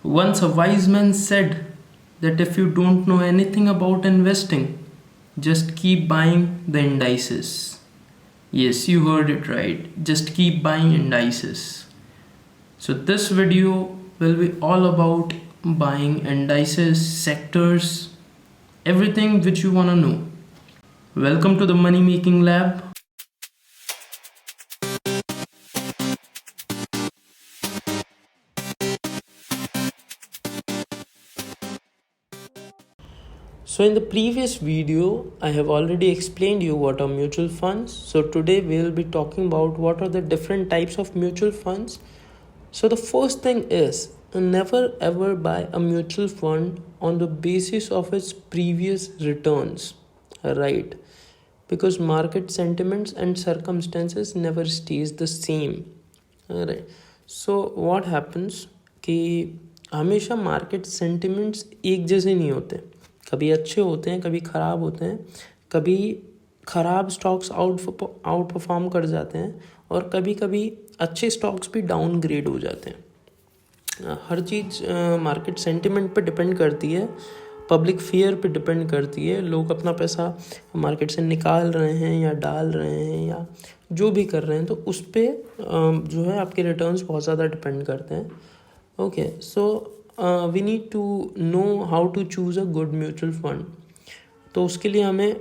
Once a wise man said that if you don't know anything about investing, just keep buying the indices. Yes, you heard it right. Just keep buying indices. So, this video will be all about buying indices, sectors, everything which you want to know. Welcome to the Money Making Lab. So in the previous video, I have already explained you what are mutual funds. So today we will be talking about what are the different types of mutual funds. So the first thing is never ever buy a mutual fund on the basis of its previous returns, right? Because market sentiments and circumstances never stays the same, right? So what happens कि हमेशा market sentiments एक जैसे नहीं होते, कभी अच्छे होते हैं, कभी ख़राब होते हैं, कभी ख़राब स्टॉक्स आउट परफॉर्म कर जाते हैं और कभी कभी अच्छे स्टॉक्स भी डाउन ग्रेड हो जाते हैं. हर चीज़ मार्केट सेंटिमेंट पे डिपेंड करती है, पब्लिक फियर पे डिपेंड करती है. लोग अपना पैसा मार्केट से निकाल रहे हैं या डाल रहे हैं या जो भी कर रहे हैं, तो उस पर जो है आपके रिटर्न्स बहुत ज़्यादा डिपेंड करते हैं. Okay, so we need to know how to choose a good mutual fund. तो उसके लिए हमें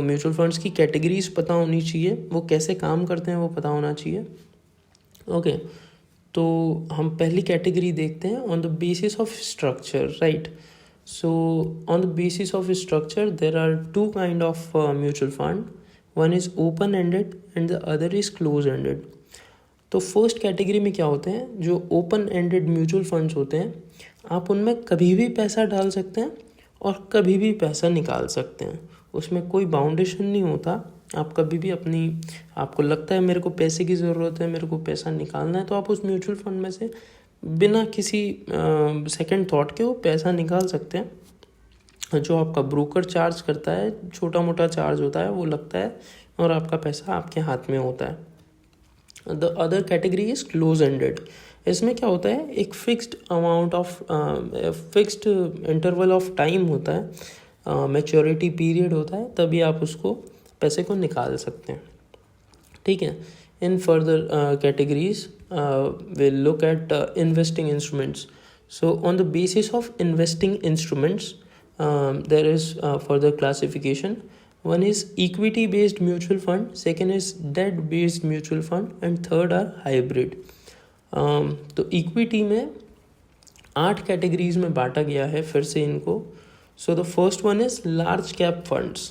म्यूचुअल फंड्स की कैटेगरीज पता होनी चाहिए, वो कैसे काम करते हैं वो पता होना चाहिए. ओके, तो हम पहली कैटेगरी देखते हैं on the basis of structure, right. So on the basis of structure there are two kind of mutual fund. One is open ended and the other is close ended. तो first category में क्या होते हैं, जो open ended mutual funds होते हैं, आप उनमें कभी भी पैसा डाल सकते हैं और कभी भी पैसा निकाल सकते हैं. उसमें कोई बाउंडेशन नहीं होता. आप कभी भी आपको लगता है मेरे को पैसे की ज़रूरत है, मेरे को पैसा निकालना है, तो आप उस म्यूचुअल फंड में से बिना किसी सेकंड थॉट के वो पैसा निकाल सकते हैं. जो आपका ब्रोकर चार्ज करता है, छोटा मोटा चार्ज होता है, वो लगता है और आपका पैसा आपके हाथ में होता है. The other category is close ended. इसमें क्या होता है, एक fixed amount of fixed interval of time होता है, मैच्योरिटी पीरियड होता है, तभी आप उसको पैसे को निकाल सकते हैं. ठीक है. In further categories will look at investing instruments. So on the basis of investing instruments there is further classification. One is equity based mutual fund, second is debt based mutual fund, and third are hybrid. तो equity में 8 categories में बांटा गया है फिर से इनको. So the first one is large cap funds.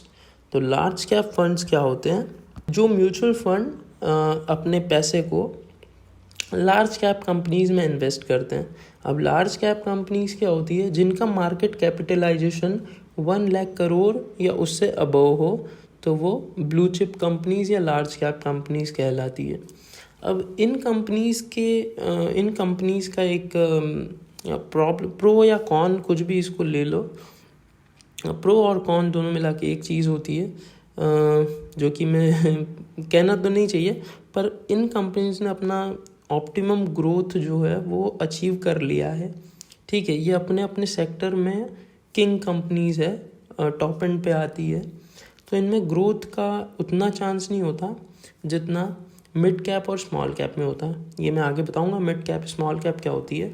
तो लार्ज कैप फंड्स क्या होते हैं, जो म्यूचुअल फंड अपने पैसे को लार्ज कैप कंपनीज में इन्वेस्ट करते हैं. अब लार्ज कैप कंपनीज क्या होती है, जिनका मार्केट कैपिटलाइजेशन 1 लाख करोड़ या उससे अबव हो, तो वो ब्लू चिप कंपनीज या लार्ज कैप कंपनीज कहलाती है. अब इन कंपनीज का एक प्रो या कॉन, कुछ भी इसको ले लो, प्रो और कॉन दोनों मिला के एक चीज़ होती है, जो कि मैं कहना तो नहीं चाहिए, पर इन कंपनीज ने अपना ऑप्टिमम ग्रोथ जो है वो अचीव कर लिया है. ठीक है, ये अपने अपने सेक्टर में किंग कंपनीज है, टॉप एंड पे आती है. तो इनमें ग्रोथ का उतना चांस नहीं होता जितना मिड कैप और स्मॉल कैप में होता है. ये मैं आगे बताऊंगा मिड कैप स्मॉल कैप क्या होती है.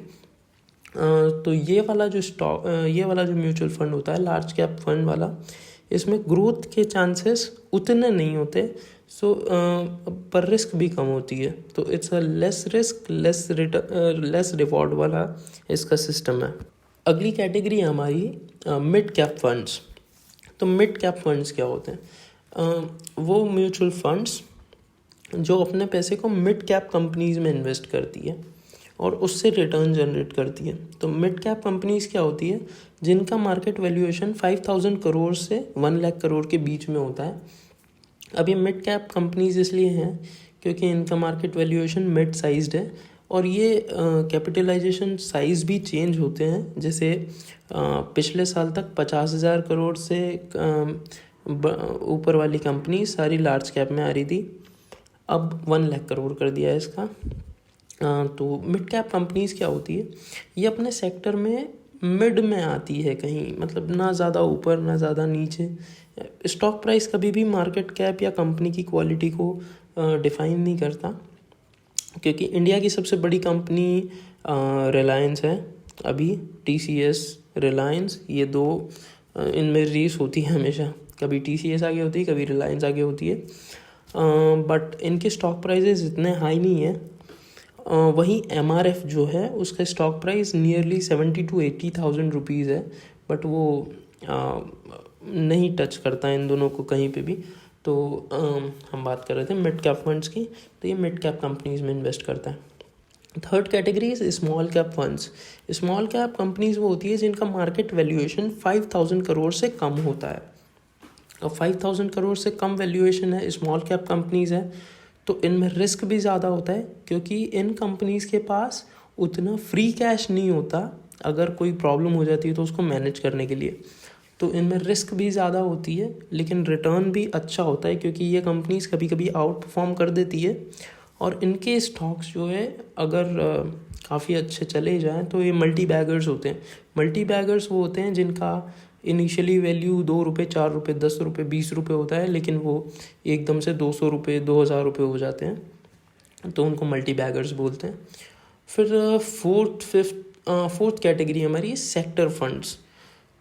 तो ये वाला जो म्यूचुअल फंड होता है, लार्ज कैप फंड वाला, इसमें ग्रोथ के चांसेस उतने नहीं होते. पर रिस्क भी कम होती है. तो it's a less risk less reward वाला इसका सिस्टम है. अगली कैटेगरी है हमारी मिड कैप फंड्स. तो मिड कैप फंड्स क्या होते हैं, वो म्यूचुअल फंड्स जो अपने पैसे को मिड कैप कंपनीज में इन्वेस्ट करती है और उससे रिटर्न जनरेट करती है. तो मिड कैप कंपनीज क्या होती है, जिनका मार्केट वैल्यूएशन 5,000 करोड़ से 1 लाख करोड़ के बीच में होता है. अब ये मिड कैप कंपनीज इसलिए हैं क्योंकि इनका मार्केट वैल्यूएशन मिड साइज्ड है और ये कैपिटलाइजेशन साइज़ भी चेंज होते हैं. जैसे पिछले साल तक 50,000 करोड़ से ऊपर वाली कंपनी सारी लार्ज कैप में आ रही थी, अब 1 लाख करोड़ कर दिया है इसका. तो मिड कैप कंपनीज़ क्या होती है, ये अपने सेक्टर में मिड में आती है कहीं, मतलब ना ज़्यादा ऊपर ना ज़्यादा नीचे। स्टॉक प्राइस कभी भी मार्केट कैप या कंपनी की क्वालिटी को डिफाइन नहीं करता, क्योंकि इंडिया की सबसे बड़ी कंपनी रिलायंस है अभी, TCS रिलायंस, ये दो इनमें रेस होती है हमेशा, कभी TCS आगे होती है कभी रिलायंस आगे होती है, बट इनके स्टॉक प्राइजेस इतने हाई नहीं है। वहीं MRF जो है उसका stock price nearly 70,000 to 80,000 rupees है, बट वो नहीं टच करता इन दोनों को कहीं पे भी। तो हम बात कर रहे थे मिड कैप फंड्स की, तो ये मिड कैप कंपनीज में इन्वेस्ट करता है। Third category is small cap funds. Small cap companies वो होती है जिनका मार्केट वैल्यूएशन 5,000 करोड़ से कम होता है। और 5,000 करोड़ से कम वैल्यूएशन है, स्मॉल कैप कंपनीज है, तो इनमें रिस्क भी ज़्यादा होता है, क्योंकि इन कंपनीज़ के पास उतना फ्री कैश नहीं होता अगर कोई प्रॉब्लम हो जाती है तो उसको मैनेज करने के लिए। तो इनमें रिस्क भी ज़्यादा होती है, लेकिन रिटर्न भी अच्छा होता है, क्योंकि ये कंपनीज़ कभी कभी आउट परफॉर्म कर देती है। और इनके स्टॉक्स जो है अगर काफ़ी अच्छे चले जाएँ तो ये मल्टी बैगर्स होते हैं। मल्टी बैगर्स वो होते हैं जिनका इनिशियली वैल्यू 2 रुपये 4 रुपये 10 रुपये 20 रुपये होता है, लेकिन वो एकदम से 200 रुपये 2,000 रुपये हो जाते हैं, तो उनको मल्टी बैगर्स बोलते हैं। फिर फोर्थ कैटेगरी हमारी सेक्टर फंड्स।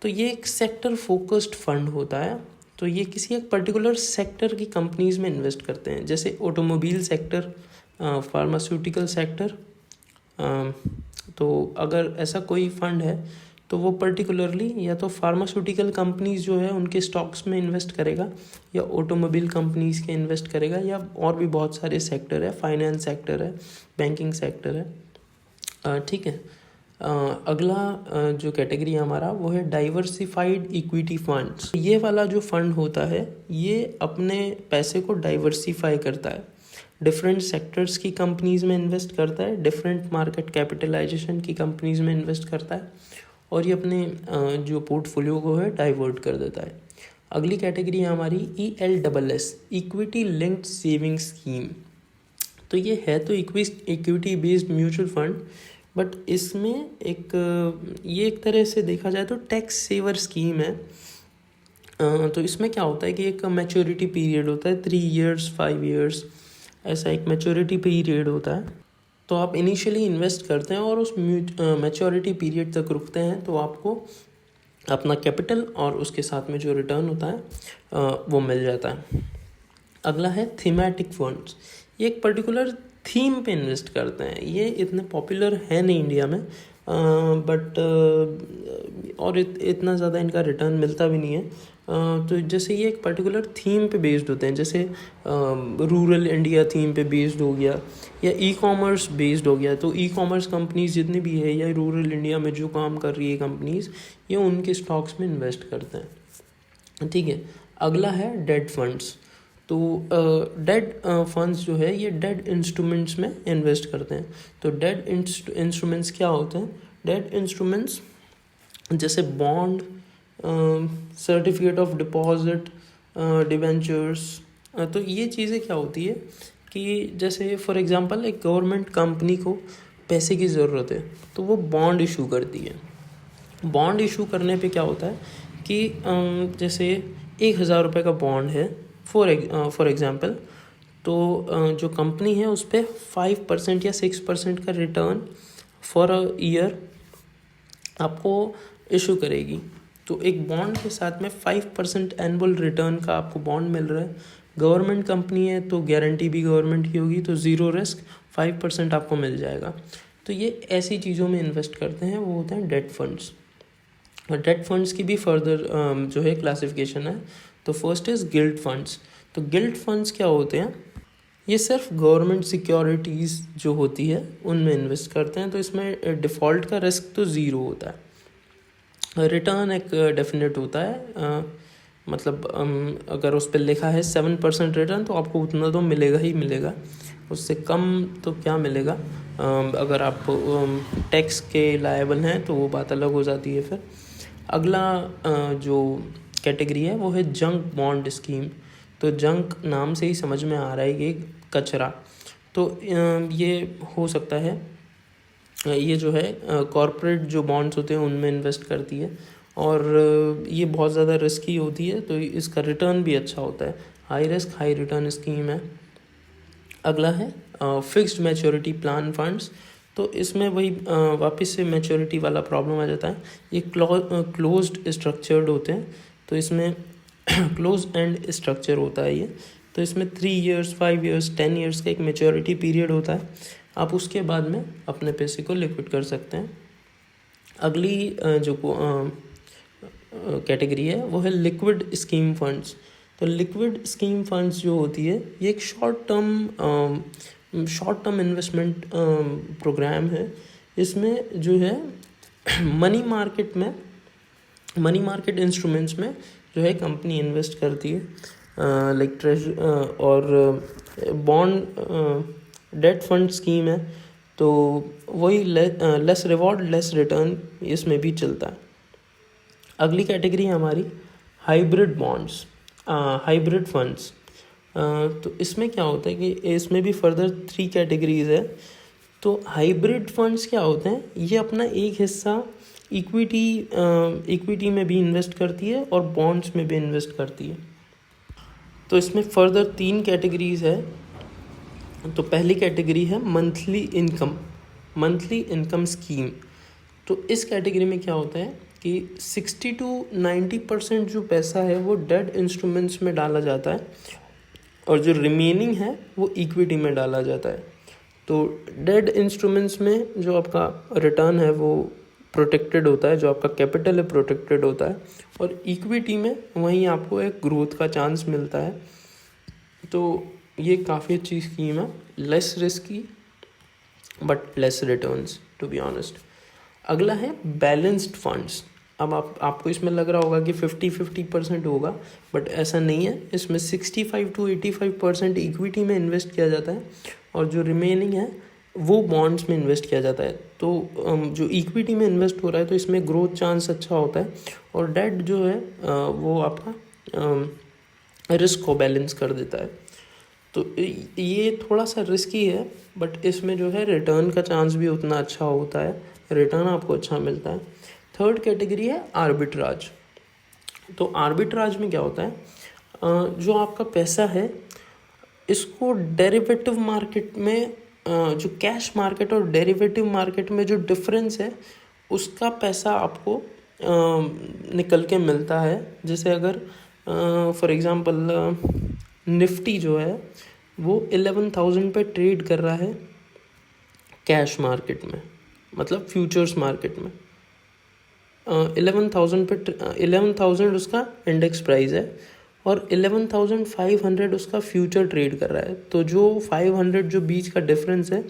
तो ये एक सेक्टर फोकस्ड फंड होता है, तो ये किसी एक पर्टिकुलर सेक्टर की कंपनीज में इन्वेस्ट करते हैं, जैसे ऑटोमोबाइल सेक्टर, फार्मास्यूटिकल सेक्टर। तो अगर ऐसा कोई फंड है तो वो पर्टिकुलरली या तो फार्मास्यूटिकल कंपनीज जो है उनके स्टॉक्स में इन्वेस्ट करेगा, या ऑटोमोबाइल कंपनीज के इन्वेस्ट करेगा, या और भी बहुत सारे सेक्टर है, फाइनेंस सेक्टर है, बैंकिंग सेक्टर है। ठीक है। अगला जो कैटेगरी हमारा वो है डाइवर्सिफाइड इक्विटी फंड्स। ये वाला जो फंड होता है ये अपने पैसे को डाइवर्सिफाई करता है, डिफरेंट सेक्टर्स की कंपनीज में इन्वेस्ट करता है, डिफरेंट मार्केट कैपिटलाइजेशन की कंपनीज में इन्वेस्ट करता है, और ये अपने जो पोर्टफोलियो को है डाइवर्ट कर देता है। अगली कैटेगरी है हमारी ELSS, equity linked saving scheme. तो ये है तो equity based mutual fund, but इसमें ये एक तरह से देखा जाए तो टैक्स सेवर स्कीम है। तो इसमें क्या होता है कि एक मैच्योरिटी पीरियड होता है, 3 years 5 years, ऐसा एक मैच्योरिटी पीरियड होता है। तो आप इनिशियली इन्वेस्ट करते हैं और उस मैच्योरिटी पीरियड तक रुकते हैं, तो आपको अपना कैपिटल और उसके साथ में जो रिटर्न होता है वो मिल जाता है। अगला है थीमेटिक फंड्स। ये एक पर्टिकुलर थीम पे इन्वेस्ट करते हैं, ये इतने पॉपुलर है नहीं इंडिया में, बट और इतना ज़्यादा इनका रिटर्न मिलता भी नहीं है। तो जैसे ये एक पर्टिकुलर थीम पे बेस्ड होते हैं, जैसे रूरल इंडिया थीम पे बेस्ड हो गया, या E-कॉमर्स बेस्ड हो गया। तो E-कॉमर्स कंपनीज जितनी भी है या रूरल इंडिया में जो काम कर रही है कंपनीज, ये उनके स्टॉक्स में इन्वेस्ट करते हैं। ठीक है। अगला है डेट फंड्स। तो डेट फंड्स जो है ये डेट इंस्ट्रूमेंट्स में इन्वेस्ट करते हैं। तो डेट इंस्ट्रूमेंट्स क्या होते हैं? डेट इंस्ट्रूमेंट्स जैसे bond, certificate of deposit, debentures. तो ये चीज़ें क्या होती है कि जैसे फॉर एग्जांपल एक गवर्नमेंट कंपनी को पैसे की ज़रूरत है तो वो बॉन्ड इशू करती है। बॉन्ड इशू करने पे क्या होता है कि जैसे 1,000 रुपये का बॉन्ड है फॉर एग्जांपल, तो जो कंपनी है उस पर 5% या 6% का रिटर्न फॉर अ ईयर आपको इशू करेगी। तो एक बॉन्ड के साथ में 5% एनुअल रिटर्न का आपको बॉन्ड मिल रहा है। गवर्नमेंट कंपनी है तो गारंटी भी गवर्नमेंट की होगी, तो ज़ीरो रिस्क 5% आपको मिल जाएगा। तो ये ऐसी चीज़ों में इन्वेस्ट करते हैं, वो होते हैं डेट फंड्स। और डेट फंड्स की भी फर्दर जो है क्लासिफिकेशन है। तो फर्स्ट इज़ गिल्ड फंड्स। तो गिल्ड फंड्स क्या होते हैं? ये सिर्फ गवर्नमेंट सिक्योरिटीज़ जो होती है उनमें इन्वेस्ट करते हैं। तो इसमें डिफ़ॉल्ट का रिस्क तो ज़ीरो होता है, रिटर्न एक डेफिनेट होता है। मतलब अगर उस पर लिखा है 7% रिटर्न तो आपको उतना तो मिलेगा ही मिलेगा, उससे कम तो क्या मिलेगा। अगर आप टैक्स के लायबल हैं तो वो बात अलग हो जाती है। फिर अगला जो कैटेगरी है वो है जंक बॉन्ड स्कीम। तो जंक नाम से ही समझ में आ रहा है कि कचरा। तो ये हो सकता है ये जो है कॉरपोरेट जो बॉन्ड्स होते हैं उनमें इन्वेस्ट करती है, और ये बहुत ज़्यादा रिस्की होती है, तो इसका रिटर्न भी अच्छा होता है। High risk high return scheme है। अगला है फिक्स्ड मैच्योरिटी प्लान फंड्स। तो इसमें वही वापस से मैच्योरिटी वाला प्रॉब्लम आ जाता है। ये क्लोज्ड स्ट्रक्चर्ड होते हैं, तो इसमें क्लोज एंड स्ट्रक्चर होता है ये। तो इसमें 3 इयर्स 5 इयर्स 10 इयर्स का एक मैच्योरिटी पीरियड होता है। आप उसके बाद में अपने पैसे को लिक्विड कर सकते हैं। अगली जो कैटेगरी है वो है लिक्विड स्कीम फंड्स। तो लिक्विड स्कीम फंड्स जो होती है ये एक शॉर्ट टर्म इन्वेस्टमेंट प्रोग्राम है। इसमें जो है मनी मार्केट इंस्ट्रूमेंट्स में जो है कंपनी इन्वेस्ट करती है, लाइक और बॉन्ड डेट फंड स्कीम है। तो वही लेस रिवॉर्ड लेस रिटर्न इसमें भी चलता है। अगली कैटेगरी है हमारी हाइब्रिड बॉन्ड्स, हाइब्रिड फंड्स। तो इसमें क्या होता है कि इसमें भी फर्दर 3 कैटेगरीज है। तो हाइब्रिड फंड्स क्या होते हैं, ये अपना एक हिस्सा इक्विटी में भी इन्वेस्ट करती है और बॉन्ड्स में भी इन्वेस्ट करती है। तो इसमें फर्दर 3 कैटेगरीज है। तो पहली कैटेगरी है मंथली इनकम स्कीम। तो इस कैटेगरी में क्या होता है कि 60 to 90% जो पैसा है वो डेट इंस्ट्रूमेंट्स में डाला जाता है, और जो रिमेनिंग है वो इक्विटी में डाला जाता है। तो डेट इंस्ट्रूमेंट्स में जो आपका रिटर्न है वो प्रोटेक्टेड होता है, जो आपका कैपिटल है प्रोटेक्टेड होता है, और इक्विटी में वहीं आपको एक ग्रोथ का चांस मिलता है। तो ये काफ़ी अच्छी स्कीम है, less risky but less returns to be honest. अगला है बैलेंस्ड फंड्स। अब आपको इसमें लग रहा होगा कि 50-50% होगा, बट ऐसा नहीं है। इसमें 65 to 85% इक्विटी में इन्वेस्ट किया जाता है, और जो रिमेनिंग है वो बॉन्ड्स में इन्वेस्ट किया जाता है। तो जो इक्विटी में इन्वेस्ट हो रहा है तो इसमें ग्रोथ चांस अच्छा होता है, और डेट जो है वो आपका रिस्क को बैलेंस कर देता है। तो ये थोड़ा सा रिस्की है, बट इसमें जो है रिटर्न का चांस भी उतना अच्छा होता है, रिटर्न आपको अच्छा मिलता है। थर्ड कैटेगरी है आर्बिट्राज। तो आर्बिट्राज में क्या होता है, जो आपका पैसा है इसको डेरिवेटिव मार्केट में, जो कैश मार्केट और डेरिवेटिव मार्केट में जो डिफरेंस है उसका पैसा आपको निकल के मिलता है। जैसे अगर फॉर एग्जांपल निफ्टी जो है वो 11,000 पे ट्रेड कर रहा है कैश मार्केट में, मतलब फ्यूचर्स मार्केट में 11,000 उसका इंडेक्स प्राइस है, और 11,500 उसका फ्यूचर ट्रेड कर रहा है। तो जो 500 जो बीच का डिफरेंस है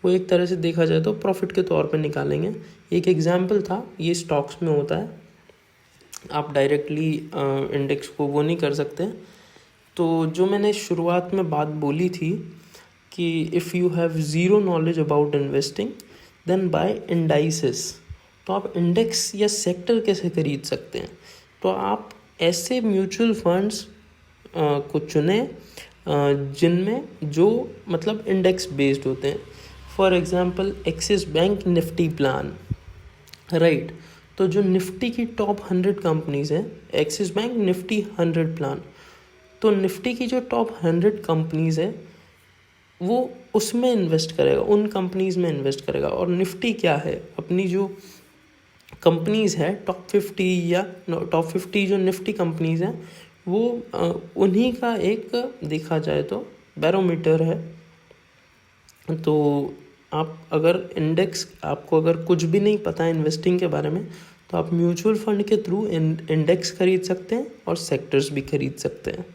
वो एक तरह से देखा जाए तो प्रॉफिट के तौर पे निकालेंगे। एक एग्जांपल था, ये स्टॉक्स में होता है, आप डायरेक्टली इंडेक्स को वो नहीं कर सकते। तो जो मैंने शुरुआत में बात बोली थी कि if you have zero knowledge about investing then buy indices. तो आप इंडेक्स या सेक्टर कैसे खरीद सकते हैं, तो आप ऐसे म्यूचुअल फंड्स को चुने जिनमें जो मतलब इंडेक्स बेस्ड होते हैं। For example axis bank Nifty plan, right. तो जो निफ्टी की टॉप 100 कंपनीज़ हैं, एक्सिस बैंक निफ्टी 100 प्लान, तो निफ्टी की जो टॉप 100 कंपनीज़ है वो उसमें इन्वेस्ट करेगा, उन कंपनीज़ में इन्वेस्ट करेगा। और निफ्टी क्या है, अपनी जो कंपनीज़ है टॉप 50 जो निफ्टी कंपनीज़ हैं वो उन्हीं का एक देखा जाए तो बैरोमीटर है। तो आप अगर आपको अगर कुछ भी नहीं पता है इन्वेस्टिंग के बारे में, तो आप म्यूचुअल फंड के थ्रू इंडेक्स खरीद सकते हैं और सेक्टर्स भी खरीद सकते हैं।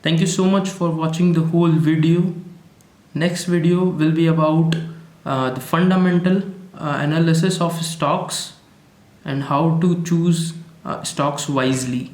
Thank you so much for watching the whole video. Next video will be about the fundamental analysis of stocks and how to choose stocks wisely.